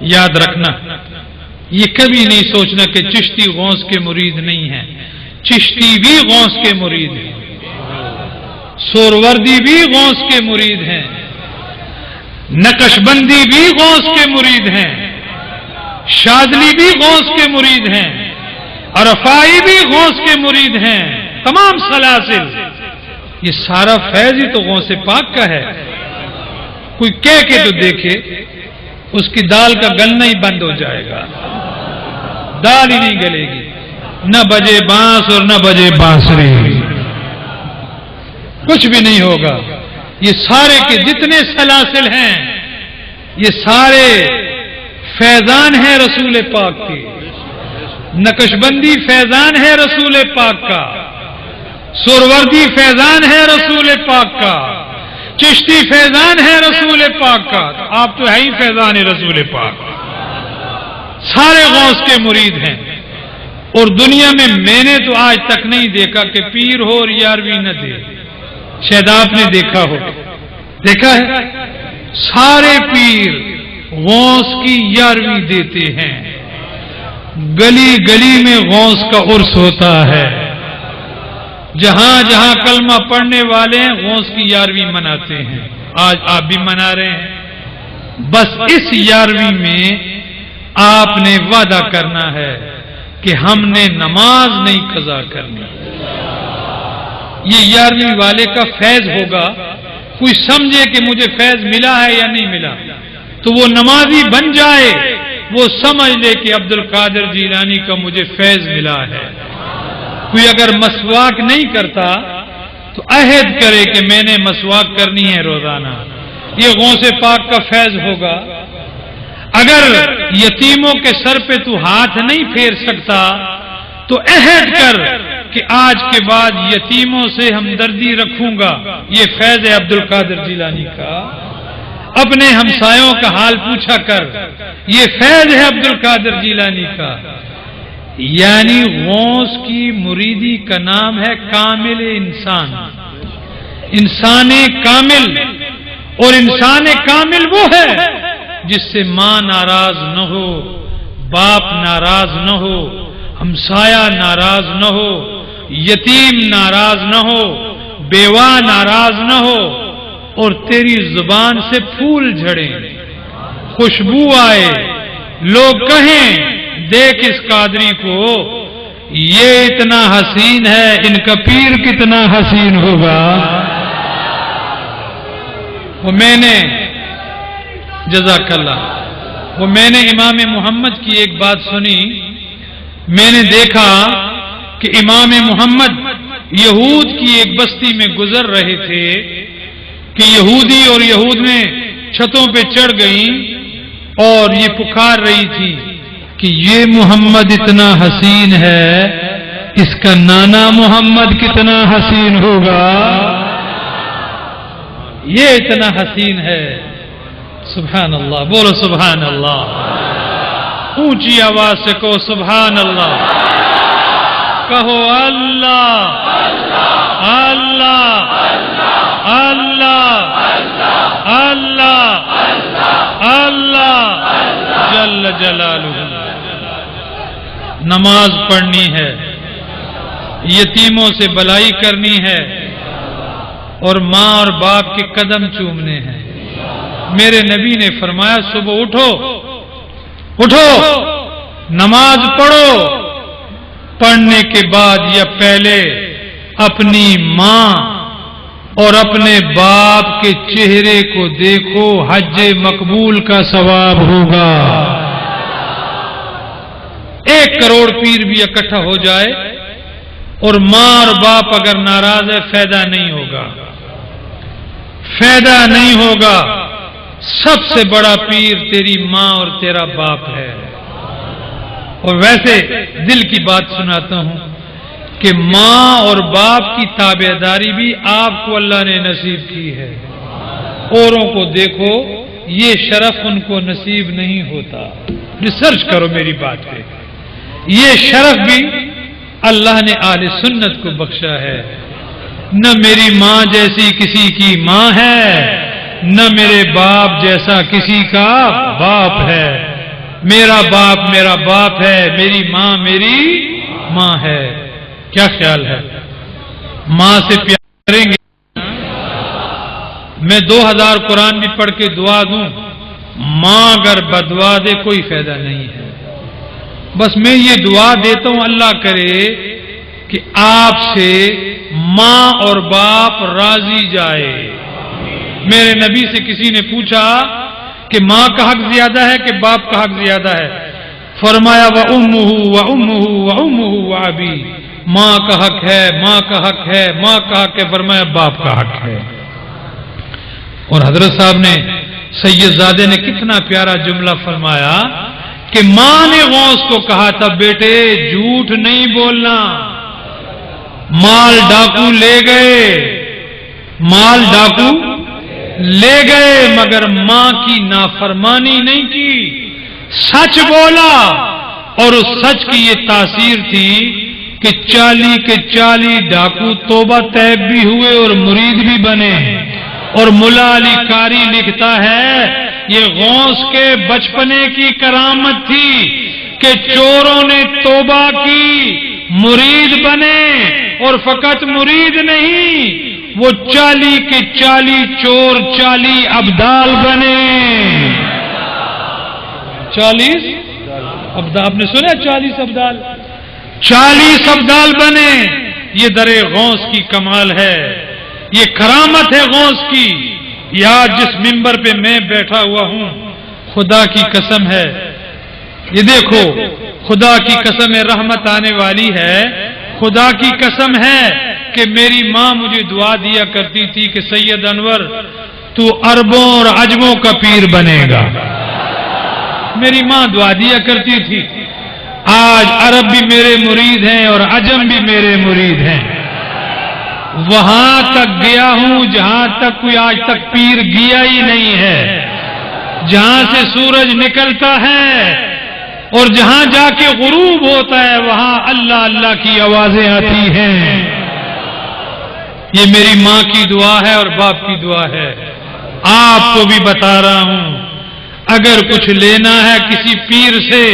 یاد رکھنا، یہ کبھی نہیں سوچنا کہ چشتی غوث کے مرید نہیں ہیں، چشتی بھی غوث کے مرید ہیں، سوروردی بھی غوث کے مرید ہیں، نقشبندی بھی غوث کے مرید ہیں، شاذلی بھی غوث کے مرید ہیں، عرفائی بھی غوث کے مرید ہیں، تمام سلاسل، یہ سارا فیض ہی تو غوث پاک کا ہے۔ کوئی کہہ کے تو دیکھے، اس کی دال کا گلنا ہی بند ہو جائے گا، دال ہی نہیں گلے گی، نہ بجے بانس اور نہ بجے بانسری، کچھ بھی نہیں ہوگا۔ یہ سارے کے جتنے سلاسل ہیں یہ سارے فیضان ہیں رسول پاک کے، نقشبندی فیضان ہے رسول پاک کا، سوروردی فیضان ہے رسول پاک کا، چشتی فیضان ہے رسول پاک کا، آپ تو ہے ہی فیضان رسول پاک، سارے غوث کے مرید ہیں۔ اور دنیا میں نے تو آج تک نہیں دیکھا کہ پیر ہو اور یارویں نہ دے، شاید آپ نے دیکھا ہو، دیکھا ہے؟ سارے پیر غوث کی یارویں دیتے ہیں، گلی گلی میں غوث کا عرس ہوتا ہے، جہاں جہاں کلمہ پڑھنے والے ہیں غوث کی یارویں مناتے ہیں، آج آپ بھی منا رہے ہیں۔ بس اس یارویں میں آپ نے وعدہ کرنا ہے کہ ہم نے نماز نہیں قضا کرنی۔ یہ یارویں والے کا فیض ہوگا، کوئی سمجھے کہ مجھے فیض ملا ہے یا نہیں ملا تو وہ نمازی بن جائے، وہ سمجھ لے کہ عبد القادر جیلانی کا مجھے فیض ملا ہے۔ کوئی اگر مسواک نہیں کرتا تو عہد کرے کہ میں نے مسواک کرنی ہے روزانہ، یہ غوث پاک کا فیض ہوگا۔ اگر یتیموں کے سر پہ تو ہاتھ نہیں پھیر سکتا تو عہد کر کہ آج کے بعد یتیموں سے ہمدردی رکھوں گا، یہ فیض ہے عبد القادر جیلانی کا۔ اپنے ہمسایوں کا حال پوچھا کر، یہ فیض ہے عبد القادر جیلانی کا۔ یعنی غوث کی مریدی کا نام ہے کامل انسان، انسان کامل، اور انسان کامل وہ ہے جس سے ماں ناراض نہ ہو، باپ ناراض نہ ہو، ہمسایہ ناراض نہ ہو، یتیم ناراض نہ ہو، بیوہ ناراض نہ ہو، اور تیری زبان سے پھول جھڑیں، خوشبو آئے، لوگ کہیں دیکھ اس قادری کو، یہ اتنا حسین ہے، ان کا پیر کتنا حسین ہوگا۔ وہ میں نے جزاک اللہ، وہ میں نے امام محمد کی ایک بات سنی، میں نے دیکھا کہ امام محمد یہود کی ایک بستی میں گزر رہے تھے کہ یہودی اور یہود میں چھتوں پہ چڑھ گئیں اور یہ پکار رہی تھی کہ یہ محمد اتنا حسین ہے، اس کا نانا محمد کتنا حسین ہوگا، یہ اتنا حسین ہے۔ سبحان اللہ، بولو سبحان اللہ، اونچی آواز سے کہو سبحان اللہ، کہو اللہ اللہ اللہ اللہ اللہ جل جلالہ۔ نماز پڑھنی ہے، یتیموں سے بلائی کرنی ہے، اور ماں اور باپ کے قدم چومنے ہیں۔ میرے نبی نے فرمایا صبح اٹھو اٹھو نماز پڑھو، پڑھنے کے بعد یا پہلے اپنی ماں اور اپنے باپ کے چہرے کو دیکھو، حج مقبول کا ثواب ہوگا۔ 1 کروڑ پیر بھی اکٹھا ہو جائے اور ماں اور باپ اگر ناراض ہے، فائدہ نہیں ہوگا، فائدہ نہیں ہوگا۔ سب سے بڑا پیر تیری ماں اور تیرا باپ ہے۔ اور ویسے دل کی بات سناتا ہوں کہ ماں اور باپ کی تابعداری بھی آپ کو اللہ نے نصیب کی ہے۔ اوروں کو دیکھو، یہ شرف ان کو نصیب نہیں ہوتا۔ ریسرچ کرو میری بات پہ، یہ شرف بھی اللہ نے اہل سنت کو بخشا ہے۔ نہ میری ماں جیسی کسی کی ماں ہے، نہ میرے باپ جیسا کسی کا باپ ہے۔ میرا باپ ہے، میری ماں ہے۔ کیا خیال ہے؟ ماں سے پیار کریں گے؟ میں 2000 قرآن بھی پڑھ کے دعا دوں، ماں اگر بدعا دے کوئی فائدہ نہیں ہے۔ بس میں یہ دعا دیتا ہوں، اللہ کرے کہ آپ سے ماں اور باپ راضی جائے۔ میرے نبی سے کسی نے پوچھا کہ ماں کا حق زیادہ ہے کہ باپ کا حق زیادہ ہے؟ فرمایا وَأُمُّهُ وَأُمُّهُ وَأُمُّهُ وَأَبِي، ماں کا حق ہے، ماں کا حق ہے، ماں کا حق ہے۔ فرمایا باپ کا حق ہے۔ اور حضرت صاحب نے سید زادے نے کتنا پیارا جملہ فرمایا کہ ماں نے غوث کو کہا تھا بیٹے جھوٹ نہیں بولنا، مال ڈاکو لے گئے، مال ڈاکو لے گئے مگر ماں کی نافرمانی نہیں کی، سچ بولا۔ اور اس سچ کی یہ تاثیر تھی کہ 40 کے 40 ڈاکو توبہ طیب بھی ہوئے اور مرید بھی بنے۔ اور ملا علی قاری لکھتا ہے یہ غوث کے بچپنے کی کرامت تھی کہ چوروں نے توبہ کی، مرید بنے، اور فقط مرید نہیں، وہ 40 کے 40 چور 40 ابدال بنے۔ 40 ابدال، آپ نے سنا 40 ابدال؟ 40 ابدال بنے۔ یہ در غوث کی کمال ہے، یہ کرامت ہے غوث کی۔ یا جس منبر پہ میں بیٹھا ہوا ہوں، خدا کی قسم ہے، یہ دیکھو خدا کی قسم ہے، رحمت آنے والی ہے۔ خدا کی قسم ہے کہ میری ماں مجھے دعا دیا کرتی تھی کہ سید انور تو عربوں اور عجموں کا پیر بنے گا۔ میری ماں دعا دیا کرتی تھی۔ آج عرب بھی میرے مرید ہیں اور عجم بھی میرے مرید ہیں۔ وہاں تک گیا ہوں جہاں تک کوئی آج تک پیر گیا ہی نہیں ہے، جہاں سے سورج نکلتا ہے اور جہاں جا کے غروب ہوتا ہے وہاں اللہ اللہ کی آوازیں آتی ہیں۔ یہ میری ماں کی دعا ہے اور باپ کی دعا ہے۔ آپ کو بھی بتا رہا ہوں، اگر کچھ لینا ہے کسی پیر سے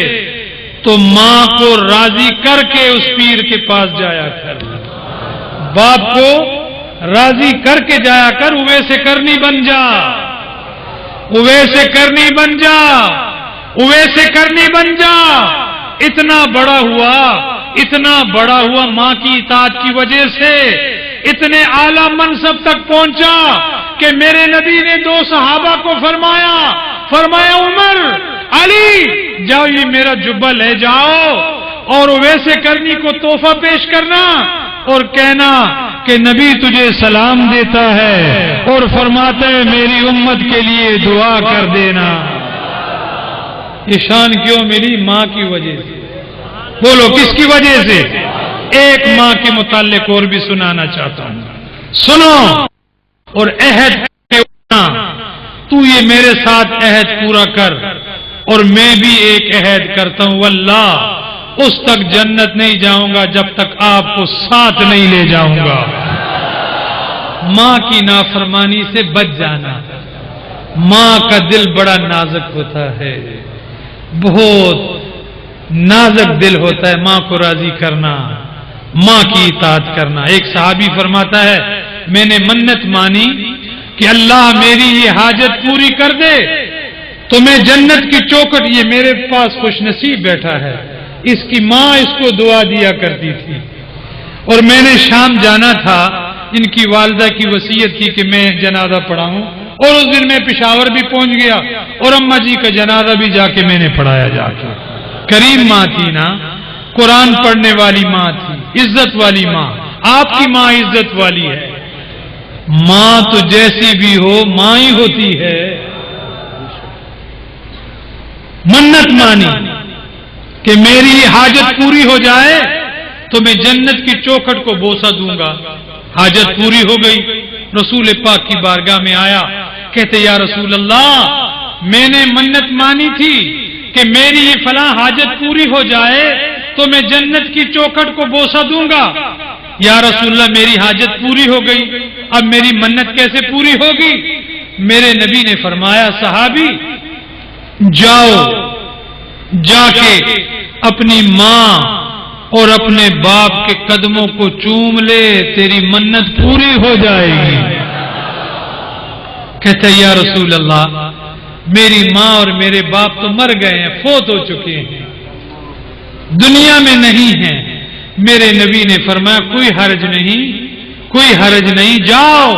تو ماں کو راضی کر کے اس پیر کے پاس جایا کر، باپ کو راضی کر کے جایا کر۔ اویس کرنی بن جا، اویس کرنی بن جا، اویس کرنی بن جا۔ اتنا بڑا ہوا ماں کی اطاعت کی وجہ سے اتنے اعلی منصب تک پہنچا کہ میرے نبی نے 2 صحابہ کو فرمایا عمر، علی جاؤ یہ میرا جبہ لے جاؤ اور اویس کرنی کو تحفہ پیش کرنا اور کہنا کہ نبی تجھے سلام دیتا ہے اور فرماتا ہے میری امت کے لیے دعا کر دینا۔ یہ شان کیوں ملی؟ ماں کی وجہ سے۔ بولو کس کی وجہ سے؟ ایک ماں کے متعلق اور بھی سنانا چاہتا ہوں، سنو۔ اور عہد تو یہ میرے ساتھ عہد پورا کر اور میں بھی ایک عہد کرتا ہوں، واللہ اس تک جنت نہیں جاؤں گا جب تک آپ کو ساتھ نہیں لے جاؤں گا۔ ماں کی نافرمانی سے بچ جانا۔ ماں کا دل بڑا نازک ہوتا ہے، بہت نازک دل ہوتا ہے۔ ماں کو راضی کرنا، ماں کی اطاعت کرنا۔ ایک صحابی فرماتا ہے میں نے منت مانی کہ اللہ میری یہ حاجت پوری کر دے تو میں جنت کی چوکھٹ، یہ میرے پاس خوش نصیب بیٹھا ہے، اس کی ماں اس کو دعا دیا کرتی تھی۔ اور میں نے شام جانا تھا، ان کی والدہ کی وصیت تھی کہ میں جنازہ پڑھاؤں، اور اس دن میں پشاور بھی پہنچ گیا اور اماں جی کا جنازہ بھی جا کے میں نے پڑھایا۔ جا کے کریم ماں تھی نا، قرآن پڑھنے والی ماں تھی، عزت والی ماں۔ آپ کی ماں عزت والی ہے۔ ماں تو جیسی بھی ہو ماں ہی ہوتی ہے۔ منت مانی کہ میری حاجت پوری ہو جائے تو میں جنت کی چوکھٹ کو بوسہ دوں گا۔ حاجت پوری ہو گئی، رسول پاک کی بارگاہ میں آیا، کہتے یا رسول اللہ میں نے منت مانی تھی کہ میری یہ فلاں حاجت پوری ہو جائے تو میں جنت کی چوکھٹ کو بوسہ دوں گا۔ یا رسول اللہ میری حاجت پوری ہو گئی، اب میری منت کیسے پوری ہوگی؟ میرے نبی نے فرمایا صحابی جاؤ جا کے اپنی ماں اور اپنے باپ کے قدموں کو چوم لے، تیری منت پوری ہو جائے گی۔ کہتا ہے یا رسول اللہ میری ماں اور میرے باپ تو مر گئے ہیں، فوت ہو چکے ہیں، دنیا میں نہیں ہیں۔ میرے نبی نے فرمایا کوئی حرج نہیں، کوئی حرج نہیں، جاؤ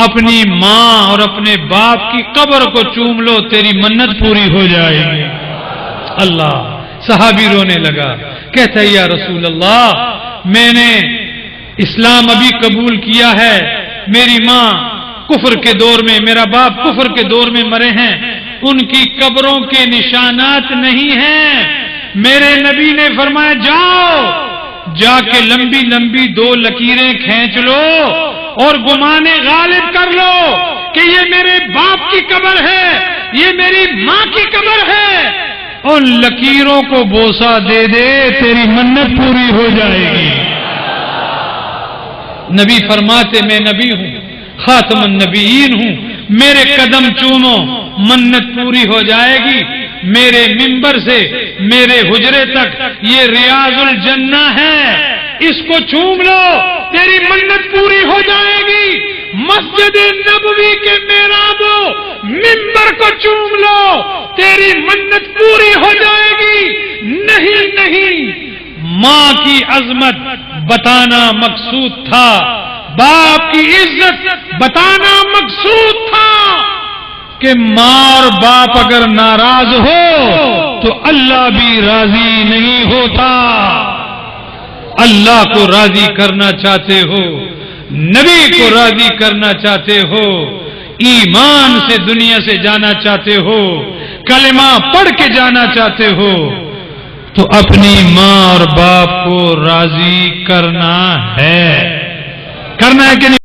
اپنی ماں اور اپنے باپ کی قبر کو چوم لو، تیری منت پوری ہو جائے گی۔ اللہ، صحابی رونے لگا، کہتا ہے یا رسول اللہ میں نے اسلام ابھی قبول کیا ہے، میری ماں کفر کے دور میں، میرا باپ کفر کے دور میں مرے ہیں، ان کی قبروں کے نشانات نہیں ہیں۔ میرے نبی نے فرمایا جاؤ، جا کے لمبی لمبی 2 لکیریں کھینچ لو اور گمان غالب کر لو کہ یہ میرے باپ کی قبر ہے، یہ میری ماں کی قبر ہے، ان لکیروں کو بوسہ دے دے، تیری منت پوری ہو جائے گی۔ نبی فرماتے میں نبی ہوں، خاتم النبیین ہوں، میرے قدم چومو، منت پوری ہو جائے گی۔ میرے منبر سے میرے حجرے تک یہ ریاض الجنہ ہے، اس کو چوم لو، تیری منت پوری ہو جائے گی۔ مسجد نبوی کے محراب و منبر کو چوم لو، تیری منت پوری ہو جائے گی۔ نہیں نہیں، ماں کی عظمت بتانا مقصود تھا، باپ کی عزت بتانا مقصود تھا کہ ماں اور باپ اگر ناراض ہو تو اللہ بھی راضی نہیں ہوتا۔ اللہ کو راضی کرنا چاہتے ہو، نبی کو راضی کرنا چاہتے ہو، ایمان سے دنیا سے جانا چاہتے ہو، کلمہ پڑھ کے جانا چاہتے ہو، تو اپنی ماں اور باپ کو راضی کرنا ہے کہ نہیں؟